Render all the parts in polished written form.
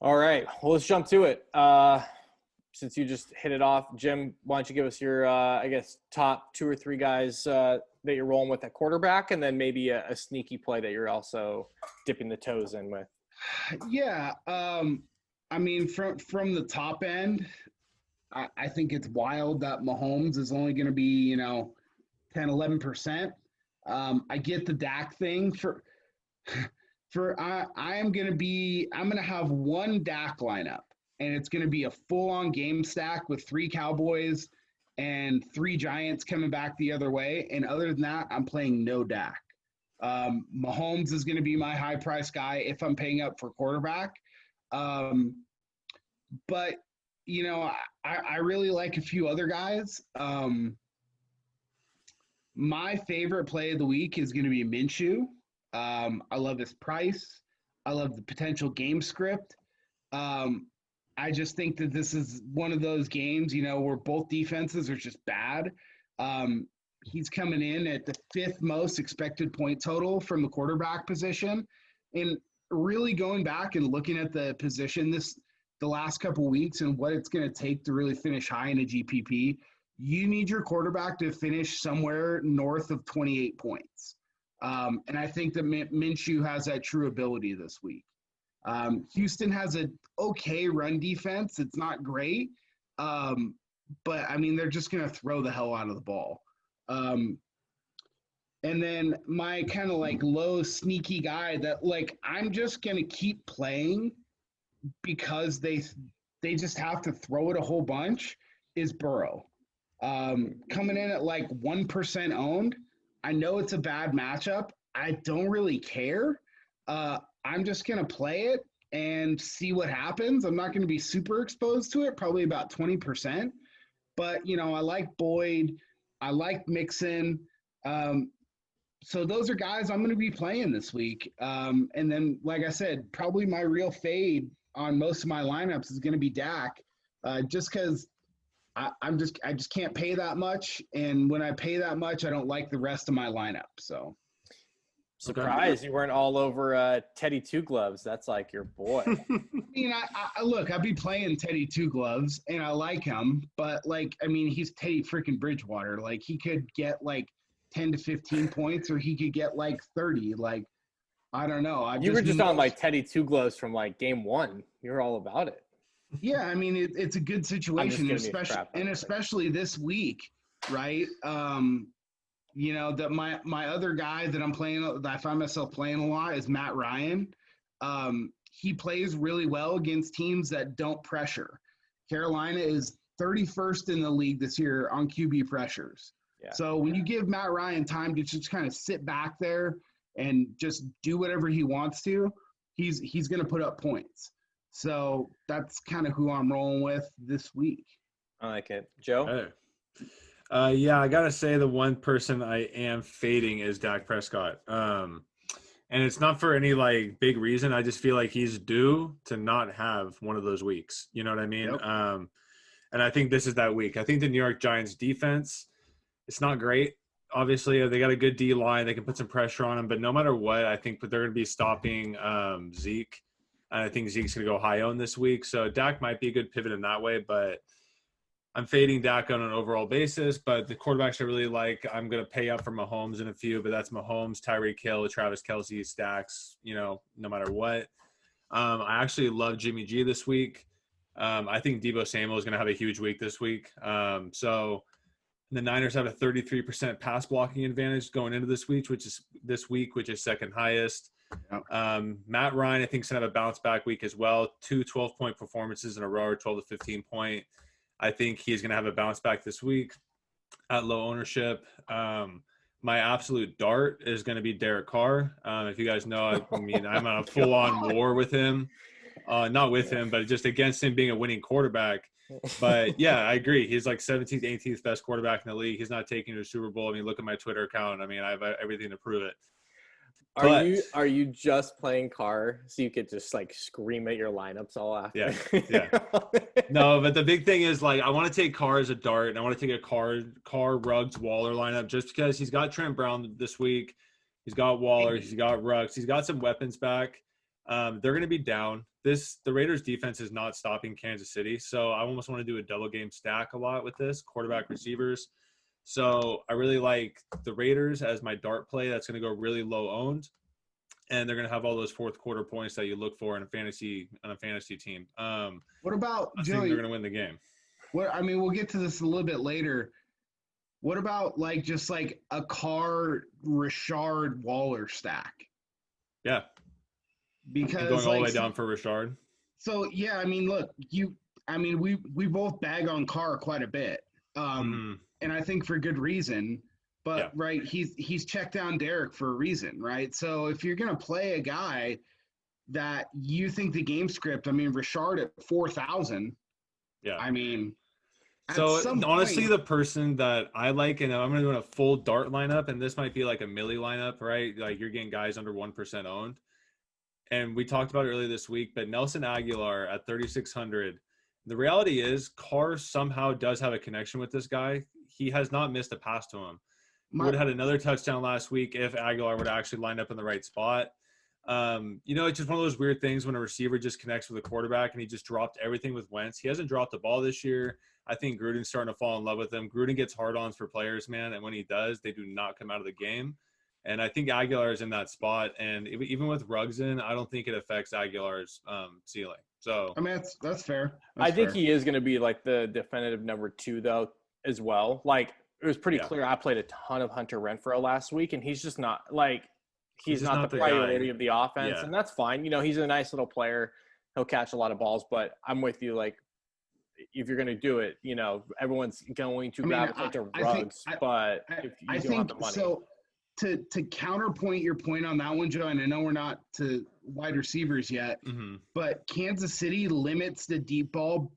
All right. Well, let's jump to it. Since you just hit it off, Jim, why don't you give us your, top two or three guys that you're rolling with at quarterback, and then maybe a sneaky play that you're also dipping the toes in with. Yeah. From the top end, I think it's wild that Mahomes is only going to be, 10, 11%. I get the Dak thing I'm going to have one Dak lineup, and it's going to be a full-on game stack with 3 Cowboys and 3 Giants coming back the other way. And other than that, I'm playing no Dak. Mahomes is going to be my high-price guy if I'm paying up for quarterback. But, I really like a few other guys. My favorite play of the week is going to be Minshew. I love his price. I love the potential game script. I just think that this is one of those games, where both defenses are just bad. He's coming in at the 5th most expected point total from the quarterback position. And really going back and looking at the position the last couple of weeks and what it's going to take to really finish high in a GPP, you need your quarterback to finish somewhere north of 28 points. And I think that Minshew has that true ability this week. Houston has an okay run defense. It's not great. But, they're just going to throw the hell out of the ball. And then my kind of low sneaky guy that I'm just going to keep playing because they just have to throw it a whole bunch is Burrow. Coming in at 1% owned. I know it's a bad matchup. I don't really care. I'm just going to play it and see what happens. I'm not going to be super exposed to it, probably about 20%. But, I like Boyd. I like Mixon. So those are guys I'm going to be playing this week. And then, like I said, probably my real fade on most of my lineups is going to be Dak, just because I just can't pay that much. And when I pay that much, I don't like the rest of my lineup. So. Surprised you weren't all over Teddy Two Gloves. That's like your boy. I'd be playing Teddy Two Gloves, and I like him, but he's Teddy freaking Bridgewater. He could get 10 to 15 points, or he could get 30. I don't know. You were just on Teddy Two Gloves from game 1. You were all about it. Yeah, it's a good situation, especially this week, right? That my other guy that I find myself playing a lot is Matt Ryan. He plays really well against teams that don't pressure. Carolina is 31st in the league this year on QB pressures. Yeah. So when you give Matt Ryan time to just kind of sit back there and just do whatever he wants to, he's going to put up points. So that's kind of who I'm rolling with this week. I like it. Joe? Hey. Yeah, I gotta say the one person I am fading is Dak Prescott, and it's not for any big reason. I just feel like he's due to not have one of those weeks. You know what I mean? Yep. And I think this is that week. I think the New York Giants defense, it's not great. Obviously, they got a good D line. They can put some pressure on him, but no matter what, I think they're going to be stopping Zeke. And I think Zeke's going to go high owned this week. So Dak might be a good pivot in that way, but I'm fading Dak on an overall basis, but the quarterbacks I really like, I'm going to pay up for Mahomes in a few, but that's Mahomes, Tyreek Hill, Travis Kelce, Stacks, no matter what. I actually love Jimmy G this week. I think Deebo Samuel is going to have a huge week this week. So the Niners have a 33% pass blocking advantage going into this week, which is second highest. Yep. Matt Ryan, I think, is going to have a bounce back week as well. 2 12-point performances in a row, 12 to 15 point. I think he's going to have a bounce back this week at low ownership. My absolute dart is going to be Derek Carr. If you guys know, I'm on a full-on war with him. Not with him, but just against him being a winning quarterback. But, yeah, I agree. He's 17th, 18th best quarterback in the league. He's not taking to a Super Bowl. Look at my Twitter account. I have everything to prove it. Are you just playing Carr so you could just scream at your lineups all after? Yeah. No, but the big thing is I want to take Carr as a dart, and I want to take a Carr Ruggs Waller lineup just because he's got Trent Brown this week. He's got Waller. He's got Ruggs. He's got some weapons back. They're going to be down. the Raiders defense is not stopping Kansas City. So I almost want to do a double game stack a lot with this quarterback receivers. So I really like the Raiders as my dart play. That's going to go really low owned. And they're going to have all those fourth quarter points that you look for in a fantasy team. What about I think Joey? they're going to win the game. We'll get to this a little bit later. What about just like a Carr Richard Waller stack? Yeah. Because and going all the way down for Richard. So yeah, I mean, look, we both bag on Carr quite a bit, and I think for good reason. But Yeah. right, he's checked down Derek for a reason, right? So if you're gonna play a guy that you think the game script, I mean, Richard at 4,000. Yeah. I mean, so honestly, the person that I like, and I'm going to do a full dart lineup, and this might be like a milli lineup, right? Like you're getting guys under 1% owned. And we talked about it earlier this week, but Nelson Aguilar at 3,600. The reality is Carr somehow does have a connection with this guy. He has not missed a pass to him. He would have had another touchdown last week if Aguilar would actually lined up in the right spot. It's just one of those weird things when a receiver just connects with a quarterback and he just dropped everything with Wentz. He hasn't dropped the ball this year. I think Gruden's starting to fall in love with him. Gruden gets hard-ons for players, man, and when he does, they do not come out of the game. And I think Aguilar is in that spot. And even with Ruggs in, I don't think it affects Aguilar's ceiling. So I mean, that's fair. I think he is going to be like the definitive number 2, though, as well. Like, it was pretty clear. I played a ton of Hunter Renfrow last week, and he's just not like he's not the priority of the offense, and that's fine. He's a nice little player. He'll catch a lot of balls, but I'm with you. Like, if you're going to do it, everyone's going to gravitate to Ruggs, but if you don't have the money. So to counterpoint your point on that one, Joe, and I know we're not to wide receivers yet, but Kansas City limits the deep ball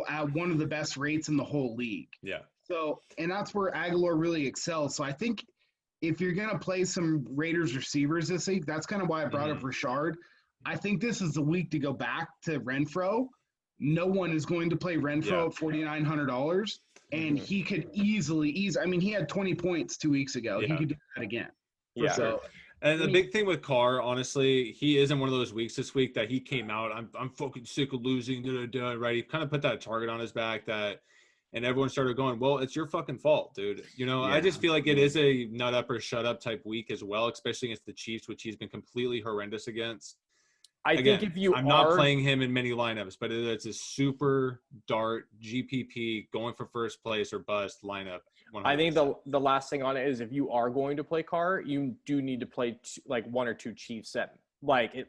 at one of the best rates in the whole league. Yeah. So, and that's where Aguilar really excels. So I think if you're going to play some Raiders receivers this week, that's kind of why I brought up Richard. I think this is the week to go back to Renfrow. No one is going to play Renfrow at $4,900, and he could easily. I mean, he had 20 points 2 weeks ago. Yeah. He could do that again. Yeah. So, and the big thing with Carr, honestly, he isn't one of those weeks this week that he came out. I'm fucking sick of losing. Right? He kind of put that target on his back and everyone started going, well, it's your fucking fault, dude. I just feel like it is a nut up or shut up type week as well, especially against the Chiefs, which he's been completely horrendous against. I think if I'm not playing him in many lineups, but it's a super dart GPP going for first place or bust lineup. 100%. I think the last thing on it is if you are going to play Carr, you do need to play like 1 or 2 Chiefs at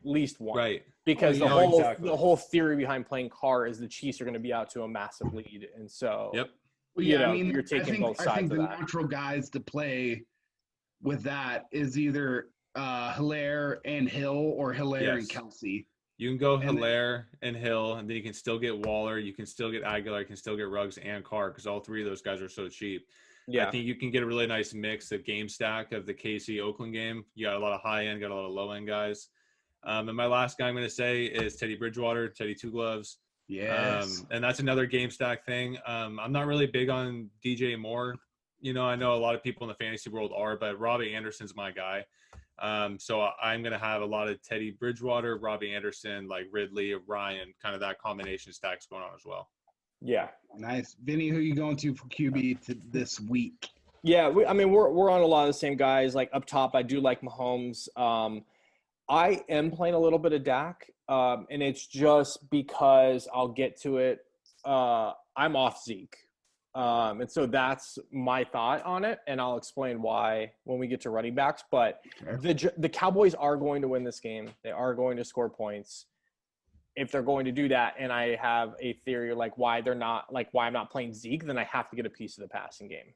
least one, right? Because the whole theory behind playing Carr is the Chiefs are going to be out to a massive lead, and so you're taking both sides. I think of the that. natural guys to play with that is either Hilaire and Hill or Hilaire and Kelsey. You can go Hilaire and Hill, and then you can still get Waller, you can still get Aguilar, you can still get Ruggs and Carr because all 3 of those guys are so cheap. Yeah. I think you can get a really nice mix of game stack of the KC Oakland game. You got a lot of high end, got a lot of low end guys. And my last guy I'm going to say is Teddy Bridgewater, Teddy Two Gloves. Yes. And that's another game stack thing. I'm not really big on DJ Moore. I know a lot of people in the fantasy world are, but Robbie Anderson's my guy. So I'm going to have a lot of Teddy Bridgewater, Robbie Anderson, like Ridley, Ryan, kind of that combination stacks going on as well. Yeah. Nice. Vinny, who are you going to for QB this week? Yeah, we're on a lot of the same guys. Like up top, I do like Mahomes. I am playing a little bit of Dak, and it's just because I'll get to it. I'm off Zeke. And so that's my thought on it, and I'll explain why when we get to running backs. But the Cowboys are going to win this game. They are going to score points. If they're going to do that, and I have a theory why I'm not playing Zeke, then I have to get a piece of the passing game.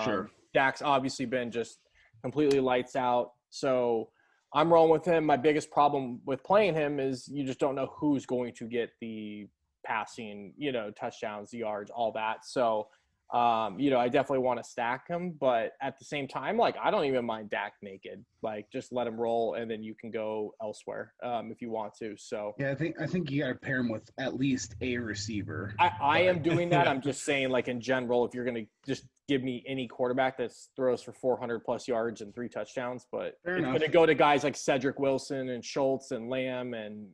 Sure. Dak's obviously been just completely lights out, so I'm rolling with him. My biggest problem with playing him is you just don't know who's going to get the passing, touchdowns, yards, all that. So I definitely want to stack him, but at the same time, like, I don't even mind Dak naked. Like, just let him roll, and then you can go elsewhere if you want to. So Yeah, I think you got to pair him with at least a receiver. I am doing that. I'm just saying, like, in general, if you're going to just give me any quarterback that throws for 400 plus yards and 3 touchdowns, but Fair it's enough. going to go to guys like Cedric Wilson and Schultz and Lamb and,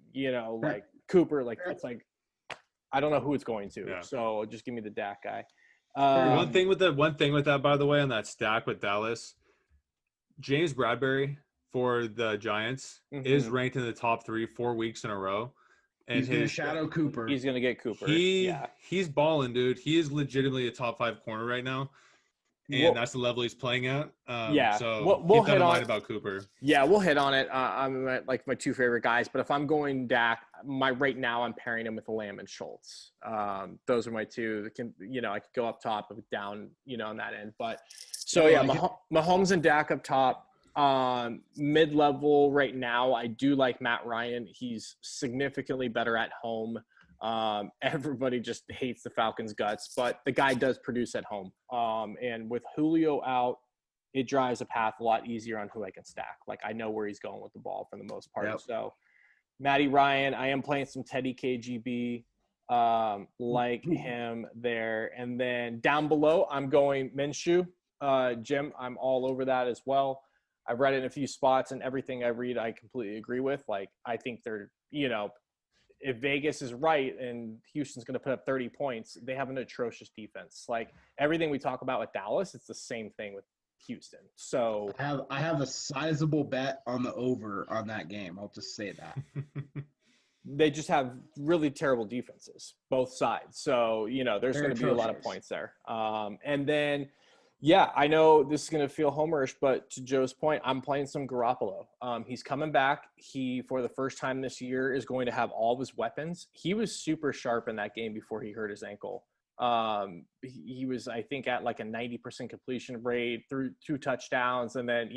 like Cooper. Like, it's like, I don't know who it's going to. Yeah. So just give me the Dak guy. One thing with that, by the way, on that stack with Dallas, James Bradbury for the Giants is ranked in the top 3 4 weeks in a row. And he's going to shadow Cooper. He's going to get Cooper. He's balling, dude. He is legitimately a top 5 corner right now. And that's the level he's playing at. So we'll keep that hit in on mind about Cooper. Yeah, we'll hit on it. I'm at, like, my 2 favorite guys, but if I'm going Dak, right now I'm pairing him with Lamb and Schultz. Those are my 2. That can, I could go up top, down, on that end. But so Mahomes and Dak up top. Mid-level right now, I do like Matt Ryan. He's significantly better at home. Everybody just hates the Falcons' guts, but the guy does produce at home. And with Julio out, it drives a path a lot easier on who I can stack. Like, I know where he's going with the ball for the most part. Yep. So Matty Ryan, I am playing some Teddy KGB, like him there. And then down below, I'm going Minshew. Jim, I'm all over that as well. I've read it in a few spots, and everything I read, I completely agree with. Like, I think they're, if Vegas is right and Houston's going to put up 30 points, they have an atrocious defense. Like, everything we talk about with Dallas, it's the same thing with Houston. So I have a sizable bet on the over on that game. I'll just say that. They just have really terrible defenses, both sides. So, there's going to be a lot of points there. And then, yeah, I know this is going to feel homerish, but to Joe's point, I'm playing some Garoppolo. He's coming back. He, for the first time this year, is going to have all of his weapons. He was super sharp in that game before he hurt his ankle. He was, I think, at like a 90% completion rate, through 2 touchdowns, and then,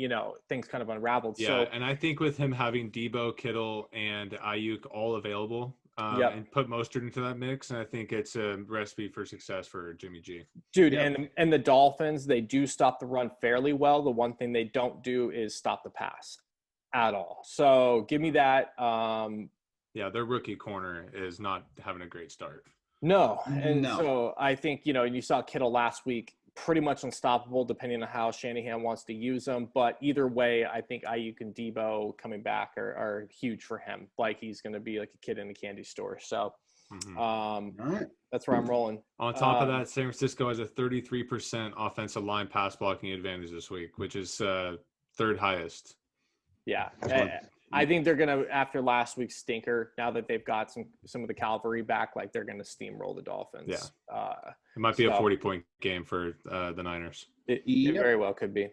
things kind of unraveled. Yeah, so, and I think with him having Debo, Kittle, and Ayuk all available, and put Mostert into that mix, and I think it's a recipe for success for Jimmy G. Dude, and the Dolphins, they do stop the run fairly well. The one thing they don't do is stop the pass at all. So give me that. Their rookie corner is not having a great start. No. So I think, you saw Kittle last week, pretty much unstoppable depending on how Shanahan wants to use them. But either way, I think Ayuk and Debo coming back are huge for him. Like, he's going to be like a kid in a candy store. So that's where I'm rolling. On top of that, San Francisco has a 33% offensive line pass blocking advantage this week, which is 3rd highest. Yeah. I think they're going to, after last week's stinker, now that they've got some of the cavalry back, like, they're going to steamroll the Dolphins. Yeah. It might be a 40-point game for the Niners. It very well could be.